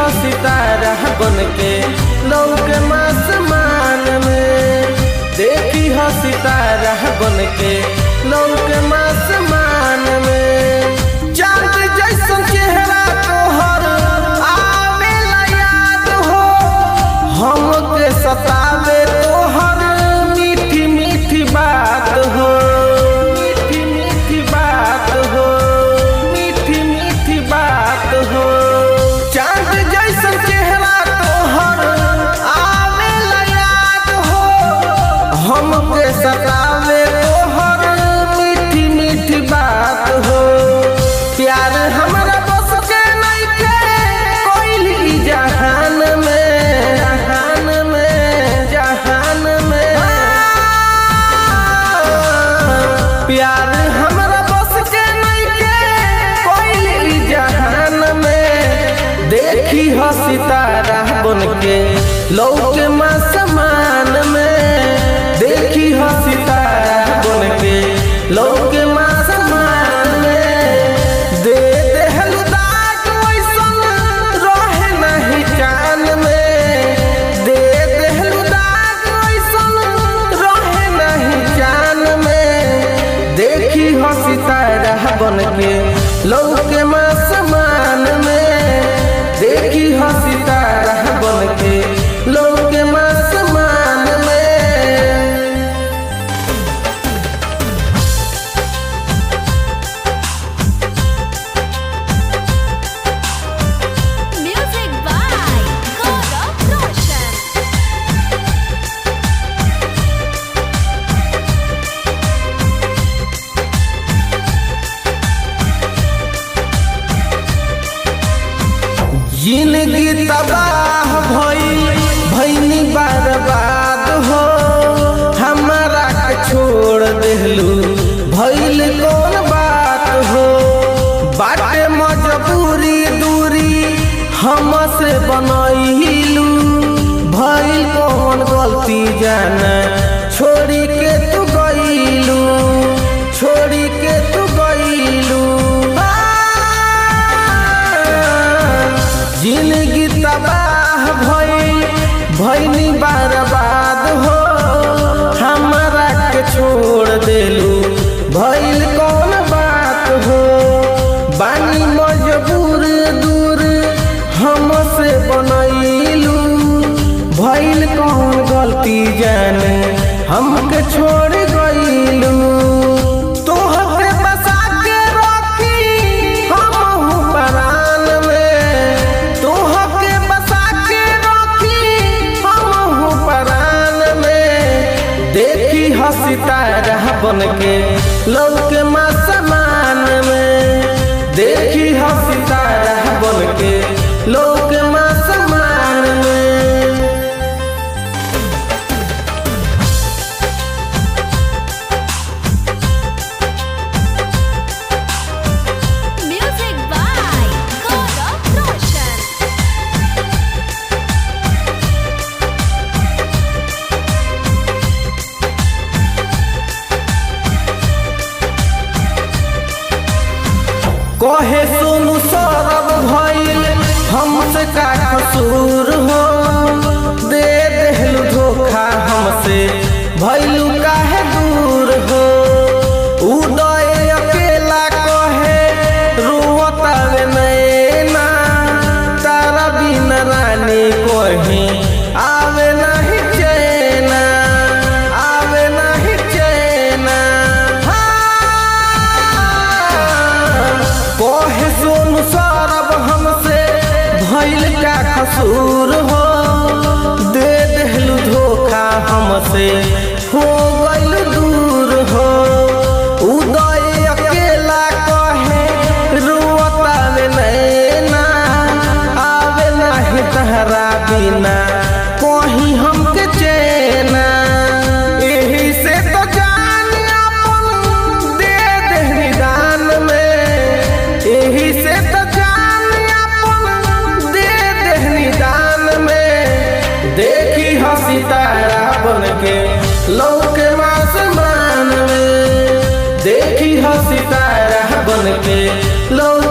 हो सितारा बन के लौके आसमान में, देखी हो सितारा बन के लौके आसमान में। चांद जैसन चेहरा तोहर आवेला याद हो, हमके सतावे तोहर मीठी मीठी बात हो, मीठी मीठी बात हो, मीठी मीठी बात हो। चांद जैसन चेहरा तोहर आवेला याद हो, हमके सतावे तोहर मीठी मीठी बात हो। प्यार हमरा बस के नइखे कोई जहान में, जहान में, जहान में। प्यार हमरा बस के नइखे कोई जहान में, देखी हो सितारा बन के लौके आसमान में, देखी हो सितारा बन के लौके आसमान में। दे देहलु दाग वैसन रहे नहीं जान में, दे देहलु दाग वैसन रहे नहीं जान में, देखी हो सितारा बन के लौके आसमान में, देखी हो सितारा बन के लौके आसमान में। Music by Gaurav Roshan. जिंदगी तबाह भइनी बर्बाद हो, हमारा के छोड़ देहलू भइल कौन बात हो। बाटे मजबूरी दूरी हमसे बनैलू, भइल कौन गलती जाना छोड़ी के तू गइलू, छोड़ी के तू गइलू। जिंदगी तबाह भइनी बर्बाद हो, हमारा के छोड़ देलू भइल कौन बात हो। बानी मजबूर दूर हमसे बनैलू, भइल कौन गलती जाने हमके छोड़ गइलू। तोहके बसा के रखी हमहू परान में, तोहके बसा के रखी हमहू परान में, देखी हो सितारा बन के लौके आसमान में, देखी हो सितारा बन के लौके आसमान में। Music by Gaurav Roshan. कहे सोनू सौरभ भइल हमसे का कसूर हो, दे देहलू धोखा हमसे भइलू काहे दूर हो। उदय अकेला कहे रोवतावे नैना, तारा बिन रानी कहीं आवे नहीं चैना, आवे नहीं चैना। कहे सोनू सौरभ हमसे भइल का कसूर हो, दे देहलू धोखा हमसे हो गइल दूर हो। उदय अकेला कहे रोवतावे नैना, आवे नहीं तहरा बिना कहीं हमके चैना। एही से तो जान अपन दे देहनी दान में, एही से तो जान अपन दे देहनी दान में, देखी हो सितारा बन के लौके आसमान में, देखी हो सितारा बन के लौके